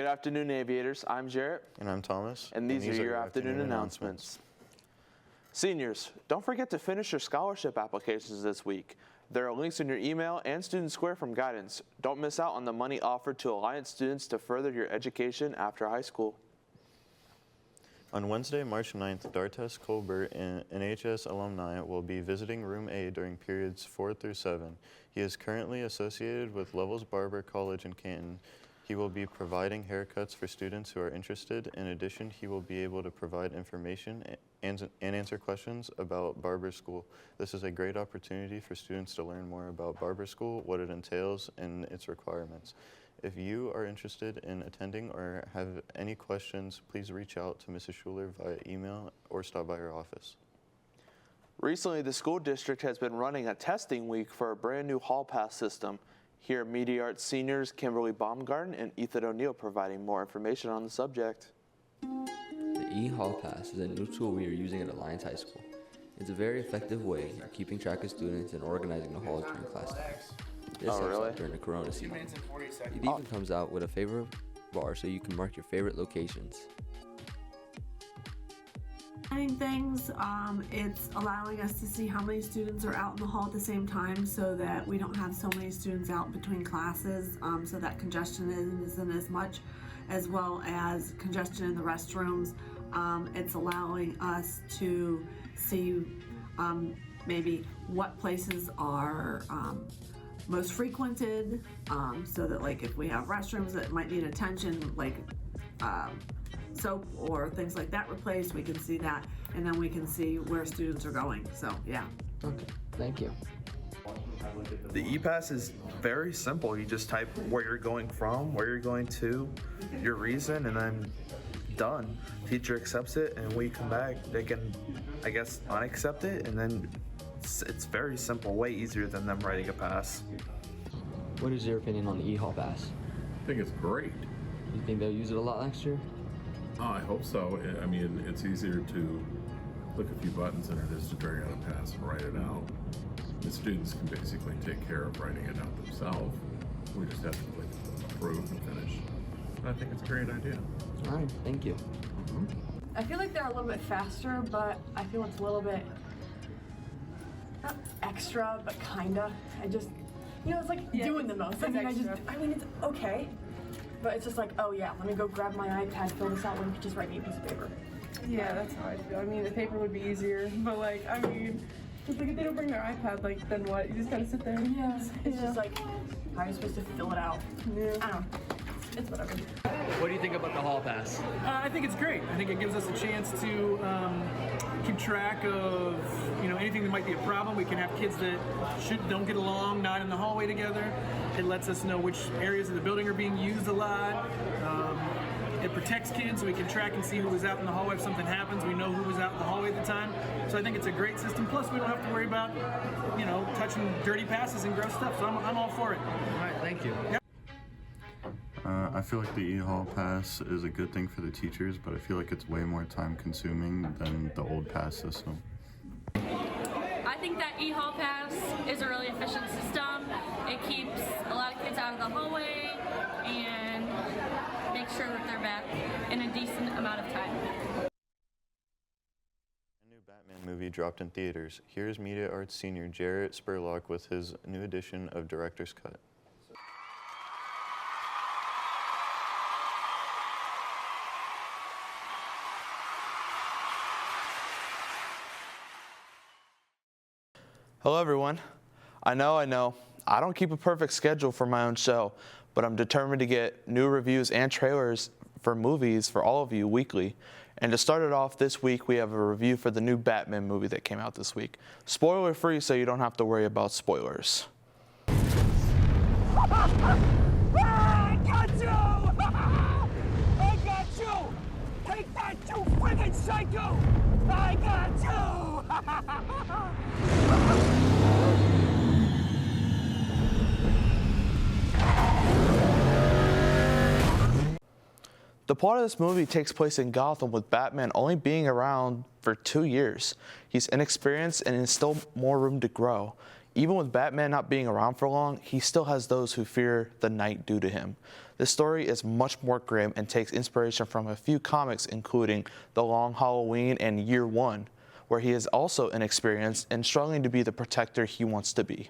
Good afternoon, Aviators. I'm Jarrett. And I'm Thomas. And these are your afternoon announcements. Seniors, don't forget to finish your scholarship applications this week. There are links in your email and Student Square from guidance. Don't miss out on the money offered to Alliance students to further your education after high school. On Wednesday, March 9th, Dartes Colbert, an NHS alumni, will be visiting Room A during periods 4 through 7. He is currently associated with Levels Barber College in Canton. He will be providing haircuts for students who are interested. In addition, he will be able to provide information and answer questions about barber school. This is a great opportunity for students to learn more about barber school, what it entails, and its requirements. If you are interested in attending or have any questions, please reach out to Mrs. Schuler via email or stop by her office. Recently, the school district has been running a testing week for a brand new hall pass system. Here at Media Arts seniors Kimberly Baumgarten and Ethan O'Neill providing more information on the subject. The e-Hall Pass is a new tool we are using at Alliance High School. It's a very effective way of keeping track of students and organizing the halls during class time. This helps out during the Corona season. It even comes out with a favorite bar so you can mark your favorite locations. Things, it's allowing us to see how many students are out in the hall at the same time so that we don't have so many students out between classes, so that congestion isn't as much, as well as congestion in the restrooms. It's allowing us to see maybe what places are most frequented, so that like if we have restrooms that might need attention, like soap or things like that replaced, we can see that, and then we can see where students are going. So yeah. Okay, thank you. The e-pass is very simple. You just type where you're going from, where you're going to, your reason, and then done. Teacher accepts it, and when you come back, they can, I guess, unaccept it, and then it's very simple, way easier than them writing a pass. What is your opinion on the e-Hall Pass? I think it's great. You think they'll use it a lot next year? Oh, I hope so. I mean, it's easier to click a few buttons than it is to drag out a pass and write it out. The students can basically take care of writing it out themselves. We just have to click approve and finish. And I think it's a great idea. All right, thank you. I feel like they're a little bit faster, but I feel it's a little bit, not extra, but kinda. I just, it's like doing the most. I mean, it's okay. But it's just like, oh yeah, let me go grab my iPad, fill this out, when you could just write me a piece of paper. Yeah, that's how I feel. I mean, the paper would be easier, but like, I mean, it's like if they don't bring their iPad, like, then what? You just gotta sit there and It's just like, how are you supposed to fill it out? Yeah. I don't know. It's whatever. What do you think about the Hall Pass? I think it's great. I think it gives us a chance to keep track of anything that might be a problem. We can have kids that don't get along, not in the hallway together. It lets us know which areas of the building are being used a lot. It protects kids, so we can track and see who was out in the hallway. If something happens, we know who was out in the hallway at the time. So I think it's a great system. Plus, we don't have to worry about, touching dirty passes and gross stuff. So I'm all for it. All right, thank you. Yep. I feel like the e-Hall Pass is a good thing for the teachers, but I feel like it's way more time consuming than the old pass system. I think that e-Hall Pass is a really efficient system. It keeps a lot of kids out of the hallway and makes sure that they're back in a decent amount of time. A new Batman movie dropped in theaters. Here's Media Arts senior Jarrett Spurlock with his new edition of Director's Cut. Hello everyone. I know, I don't keep a perfect schedule for my own show, but I'm determined to get new reviews and trailers for movies for all of you weekly. And to start it off this week, we have a review for the new Batman movie that came out this week. Spoiler free, so you don't have to worry about spoilers. I got you! I got you! Take that, you friggin' psycho! I got you! The plot of this movie takes place in Gotham, with Batman only being around for 2 years. He's inexperienced and has still more room to grow. Even with Batman not being around for long, he still has those who fear the night due to him. This story is much more grim and takes inspiration from a few comics, including The Long Halloween and Year One, where he is also inexperienced and struggling to be the protector he wants to be.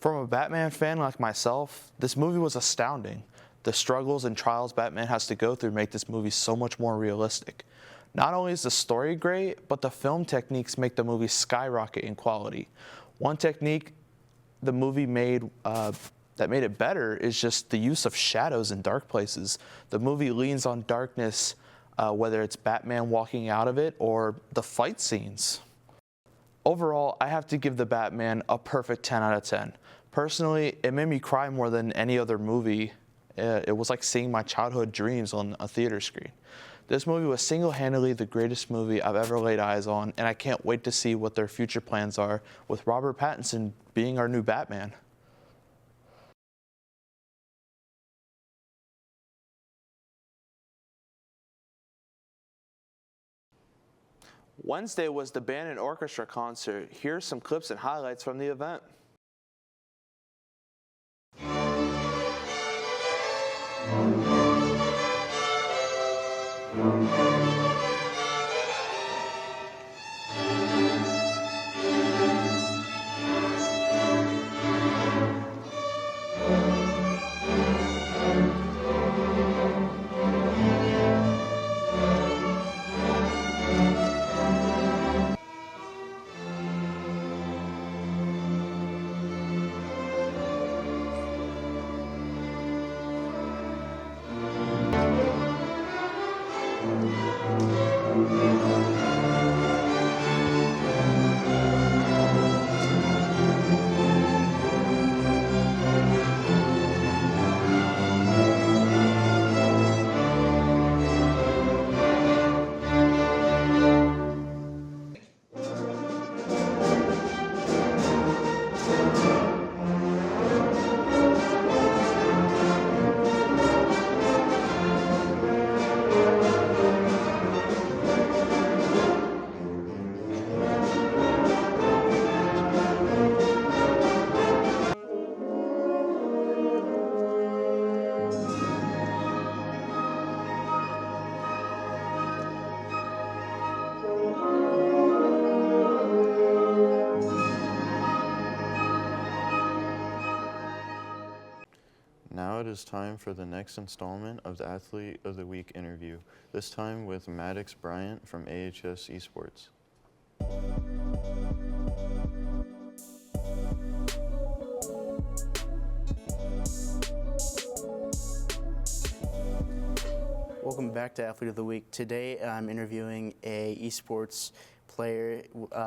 From a Batman fan like myself, this movie was astounding. The struggles and trials Batman has to go through make this movie so much more realistic. Not only is the story great, but the film techniques make the movie skyrocket in quality. One technique the movie made that made it better is just the use of shadows in dark places. The movie leans on darkness, whether it's Batman walking out of it or the fight scenes. Overall, I have to give The Batman a perfect 10 out of 10. Personally, it made me cry more than any other movie. It was like seeing my childhood dreams on a theater screen. This movie was single-handedly the greatest movie I've ever laid eyes on, and I can't wait to see what their future plans are with Robert Pattinson being our new Batman. Wednesday was the band and orchestra concert. Here's some clips and highlights from the event. Now it is time for the next installment of the Athlete of the Week interview, this time with Maddox Bryant from AHS Esports. Welcome back to Athlete of the Week. Today I'm interviewing a esports player,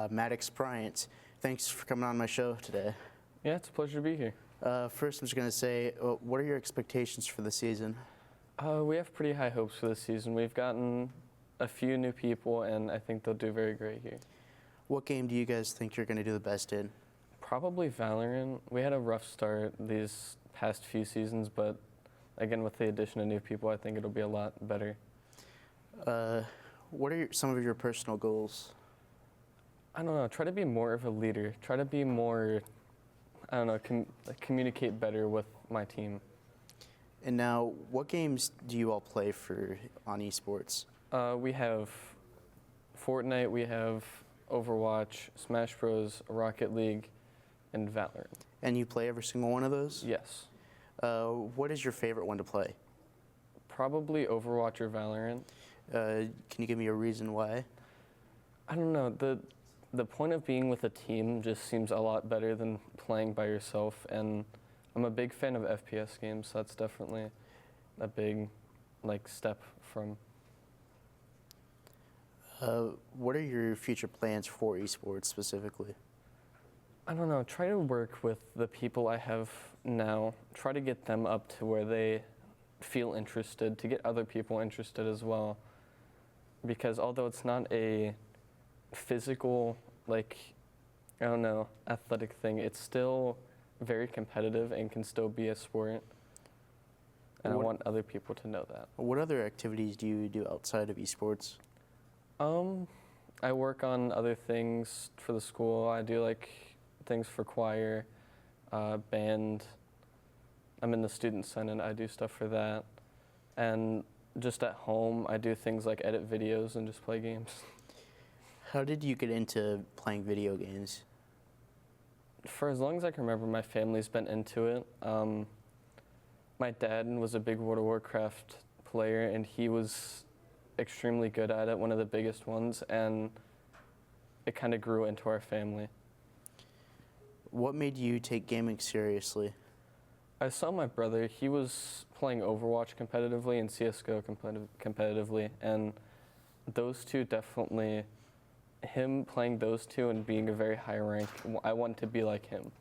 Maddox Bryant. Thanks for coming on my show today. Yeah, it's a pleasure to be here. First, I'm just going to say, what are your expectations for the season? We have pretty high hopes for this season. We've gotten a few new people, and I think they'll do very great here. What game do you guys think you're going to do the best in? Probably Valorant. We had a rough start these past few seasons, but again, with the addition of new people, I think it'll be a lot better. What are some of your personal goals? I don't know. Try to be more of a leader. Try to be more, I don't know, communicate better with my team. And now, what games do you all play on esports? We have Fortnite, we have Overwatch, Smash Bros, Rocket League, and Valorant. And you play every single one of those? Yes. What is your favorite one to play? Probably Overwatch or Valorant. Can you give me a reason why? I don't know. The point of being with a team just seems a lot better than playing by yourself, and I'm a big fan of FPS games, so that's definitely a big step from. What are your future plans for esports specifically? I don't know. Try to work with the people I have now. Try to get them up to where they feel interested, to get other people interested as well. Because although it's not a physical, athletic thing, it's still very competitive and can still be a sport. And I want other people to know that. What other activities do you do outside of esports? I work on other things for the school. I do things for choir, band. I'm in the student senate, I do stuff for that. And just at home, I do things like edit videos and just play games. How did you get into playing video games? For as long as I can remember, my family's been into it. My dad was a big World of Warcraft player, and he was extremely good at it, one of the biggest ones, and it kind of grew into our family. What made you take gaming seriously? I saw my brother, he was playing Overwatch competitively and CSGO competitively, and those two definitely, him playing those two and being a very high rank, I wanted to be like him.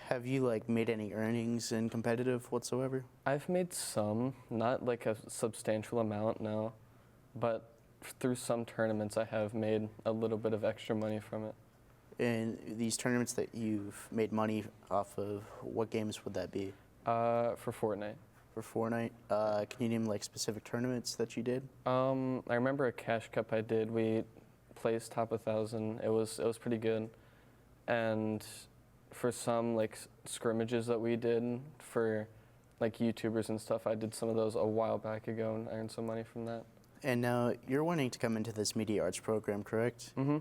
Have you made any earnings in competitive whatsoever? I've made some, not like a substantial amount, no, but through some tournaments I have made a little bit of extra money from it. And these tournaments that you've made money off of, what games would that be? For Fortnite. For Fortnite? Can you name specific tournaments that you did? I remember a Cash Cup I did. We placed top 1,000. It was pretty good. And for some scrimmages that we did for YouTubers and stuff, I did some of those a while back ago and earned some money from that. And now you're wanting to come into this media arts program, correct? Mm-hmm.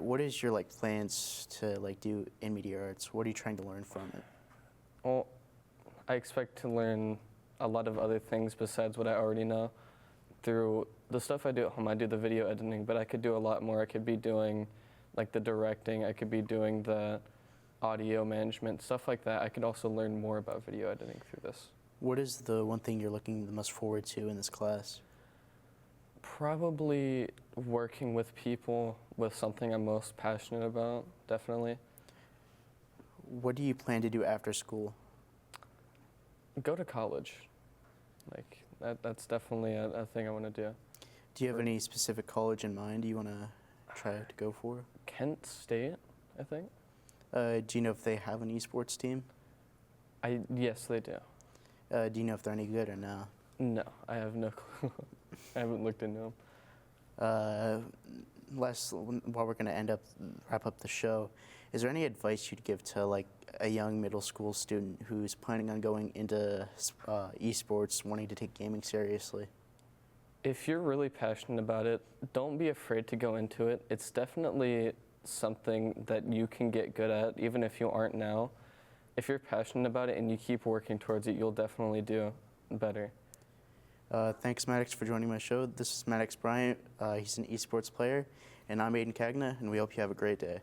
What is your plans to do in media arts? What are you trying to learn from it? Well, I expect to learn a lot of other things besides what I already know. Through the stuff I do at home, I do the video editing, but I could do a lot more. I could be doing the directing, I could be doing the audio management, stuff like that. I could also learn more about video editing through this. What is the one thing you're looking the most forward to in this class? Probably working with people with something I'm most passionate about, definitely. What do you plan to do after school? Go to college. That's definitely a thing I want to do. Do you have any specific college in mind you want to try to go for? Kent State, I think. Do you know if they have an esports team? Yes, they do. Do you know if they're any good or no? No, I have no clue. I haven't looked into them. While we're going to wrap up the show, is there any advice you'd give to a young middle school student who's planning on going into esports, wanting to take gaming seriously? If you're really passionate about it, don't be afraid to go into it. It's definitely something that you can get good at, even if you aren't now. If you're passionate about it and you keep working towards it, you'll definitely do better. Thanks, Maddox, for joining my show. This is Maddox Bryant. He's an esports player, and I'm Aiden Cagna, and we hope you have a great day.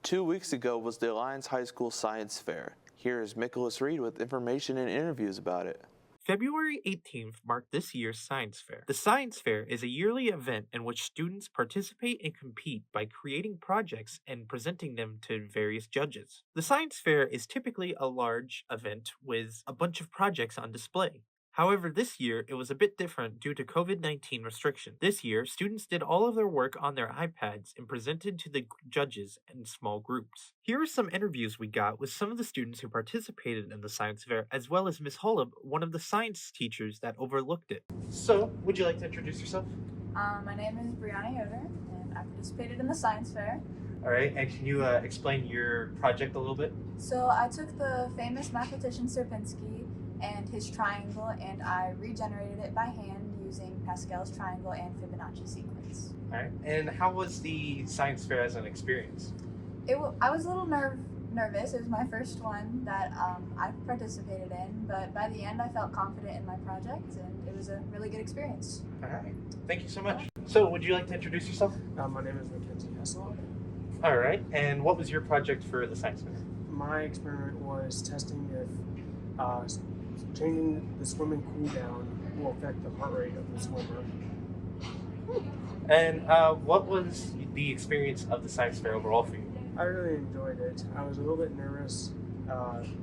Two weeks ago was the Alliance High School Science Fair. Here is Nicholas Reed with information and interviews about it. February 18th marked this year's Science Fair. The Science Fair is a yearly event in which students participate and compete by creating projects and presenting them to various judges. The Science Fair is typically a large event with a bunch of projects on display. However, this year, it was a bit different due to COVID-19 restrictions. This year, students did all of their work on their iPads and presented to the judges in small groups. Here are some interviews we got with some of the students who participated in the Science Fair, as well as Ms. Holub, one of the science teachers that overlooked it. So, would you like to introduce yourself? My name is Brianna Yoder, and I participated in the Science Fair. All right, and can you explain your project a little bit? So, I took the famous mathematician Sierpinski and his triangle, and I regenerated it by hand using Pascal's triangle and Fibonacci sequence. All right, and how was the Science Fair as an experience? I was a little nervous. It was my first one that I participated in, but by the end I felt confident in my project, and it was a really good experience. All right, thank you so much. So, would you like to introduce yourself? My name is Mackenzie Hessel. All right, and what was your project for the Science Fair? My experiment was testing if changing the swimming cool down will affect the heart rate of the swimmer. And what was the experience of the Science Fair overall for you? I really enjoyed it. I was a little bit nervous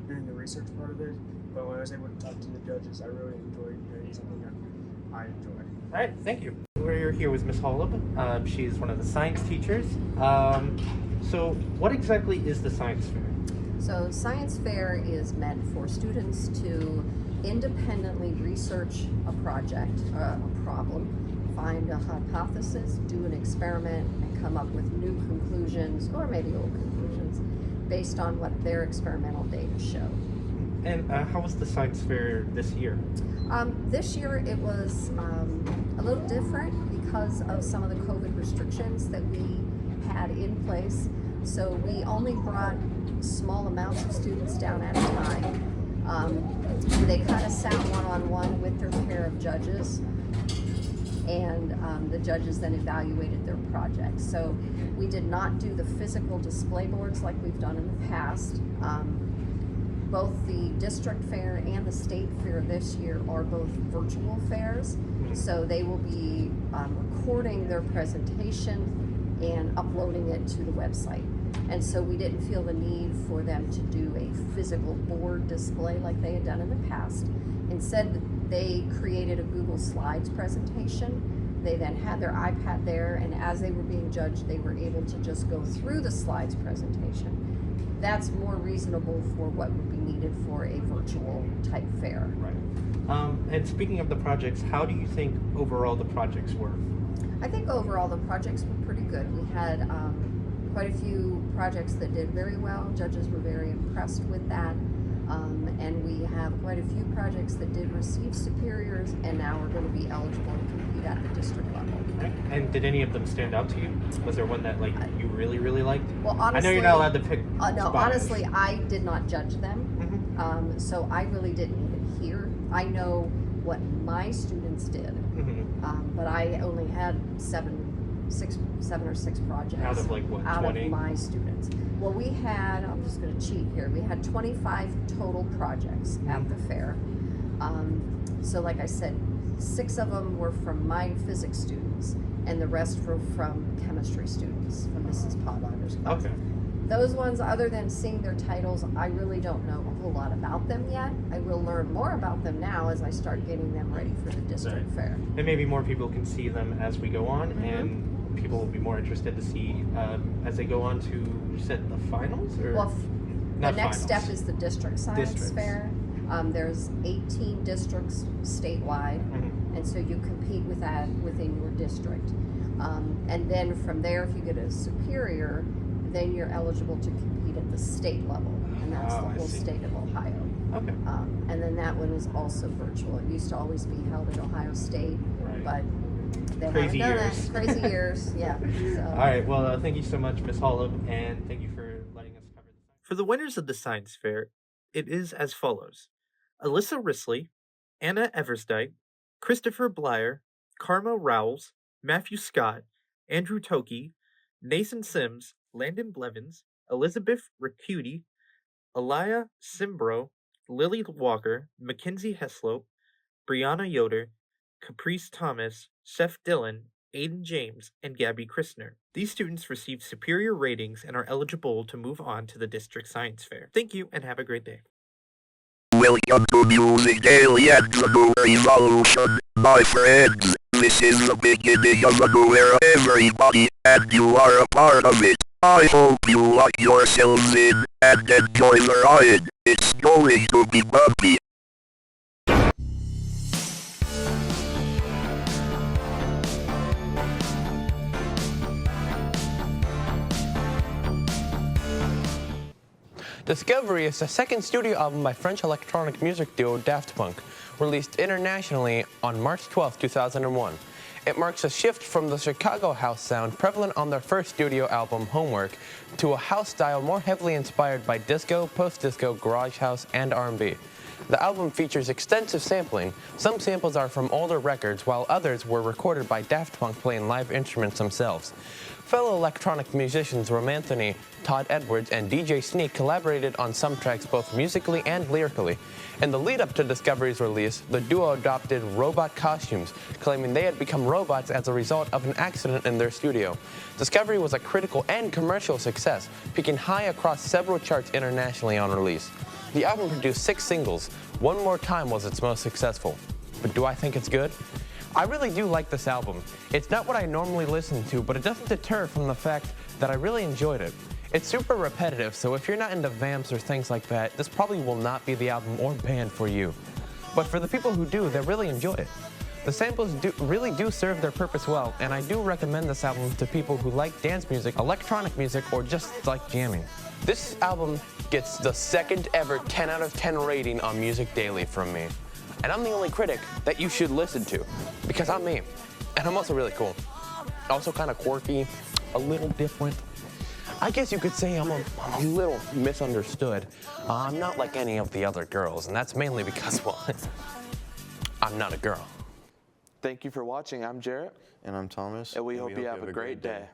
doing the research part of it, but when I was able to talk to the judges, I really enjoyed doing something that I enjoyed. All right, thank you. We're here with Ms. Holub. She's one of the science teachers. So what exactly is the Science Fair? So science fair is meant for students to independently research a project, a problem, find a hypothesis, do an experiment, and come up with new conclusions, or maybe old conclusions, based on what their experimental data show. And how was the science fair this year? This year it was a little different because of some of the COVID restrictions that we had in place. So we only brought small amounts of students down at a time. They kind of sat one-on-one with their pair of judges, and the judges then evaluated their projects. So we did not do the physical display boards like we've done in the past. Both the district fair and the state fair this year are both virtual fairs. So they will be recording their presentation and uploading it to the website. And so we didn't feel the need for them to do a physical board display like they had done in the past. Instead, they created a Google Slides presentation. They then had their iPad there, and as they were being judged, they were able to just go through the slides presentation. That's more reasonable for what would be needed for a virtual type fair. Right. And speaking of the projects, how do you think overall the projects were? I think overall the projects were pretty good. We had quite a few projects that did very well. Judges were very impressed with that. And we have quite a few projects that did receive superiors and now are going to be eligible to compete at the district level. Right. And did any of them stand out to you? Was there one that like you really, really liked? Well, honestly, I know you're not allowed to pick no, spots. honestly, I did not judge them. So I really didn't even hear. I know what my students did, but I only had seven or six projects. Out of like what, out 20? Of my students. Well, we had, I'm just going to cheat here, we had 25 total projects at the fair. So like I said, 6 of them were from my physics students, and the rest were from chemistry students from Mrs. Podlager's class. Okay. Those ones, other than seeing their titles, I really don't know a whole lot about them yet. I will learn more about them now as I start getting them ready for the district fair. And maybe more people can see them as we go on, and people will be more interested to see as they go on to set the finals? Or Well, the next finals. step is the district science fair. There's 18 districts statewide, and so you compete with that within your district. And then from there, if you get a superior, then you're eligible to compete at the state level, and that's the whole state of Ohio. Okay. And then that one is also virtual. It used to always be held at Ohio State, but they Crazy haven't done years. that. Crazy years, yeah. So. All right, well, thank you so much, Ms. Hollop, and thank you for letting us cover this. For the winners of the science fair, it is as follows: Alyssa Risley, Anna Eversdyke, Christopher Blyer, Karma Rowles, Matthew Scott, Andrew Toki, Nathan Sims, Landon Blevins, Elizabeth Riccuti, Aliyah Simbro, Lily Walker, Mackenzie Heslope, Brianna Yoder, Caprice Thomas, Seth Dillon, Aiden James, and Gabby Christner. These students received superior ratings and are eligible to move on to the district science fair. Thank you and have a great day. Welcome to Music Aliens New Revolution, my friends. This is the beginning of a new era, everybody, and you are a part of it. I hope you lock yourselves in and enjoy the ride. It's going to be bumpy. Discovery is the second studio album by French electronic music duo Daft Punk, released internationally on March 12, 2001. It marks a shift from the Chicago house sound prevalent on their first studio album, Homework, to a house style more heavily inspired by disco, post-disco, garage house, and R&B. The album features extensive sampling. Some samples are from older records, while others were recorded by Daft Punk playing live instruments themselves. Fellow electronic musicians Romanthony, Todd Edwards, and DJ Sneak collaborated on some tracks both musically and lyrically. In the lead-up to Discovery's release, the duo adopted robot costumes, claiming they had become robots as a result of an accident in their studio. Discovery was a critical and commercial success, peaking high across several charts internationally on release. The album produced 6 singles. One More Time was its most successful. But do I think it's good? I really do like this album. It's not what I normally listen to, but it doesn't deter from the fact that I really enjoyed it. It's super repetitive, so if you're not into vamps or things like that, this probably will not be the album or band for you. But for the people who do, they really enjoy it. The samples really do serve their purpose well, and I do recommend this album to people who like dance music, electronic music, or just like jamming. This album gets the second ever 10 out of 10 rating on Music Daily from me. And I'm the only critic that you should listen to, because I'm me. And I'm also really cool. Also kind of quirky, a little different. I guess you could say I'm a little misunderstood. I'm not like any of the other girls, and that's mainly because, well, I'm not a girl. Thank you for watching. I'm Jarrett. And I'm Thomas. And we hope you have a great day.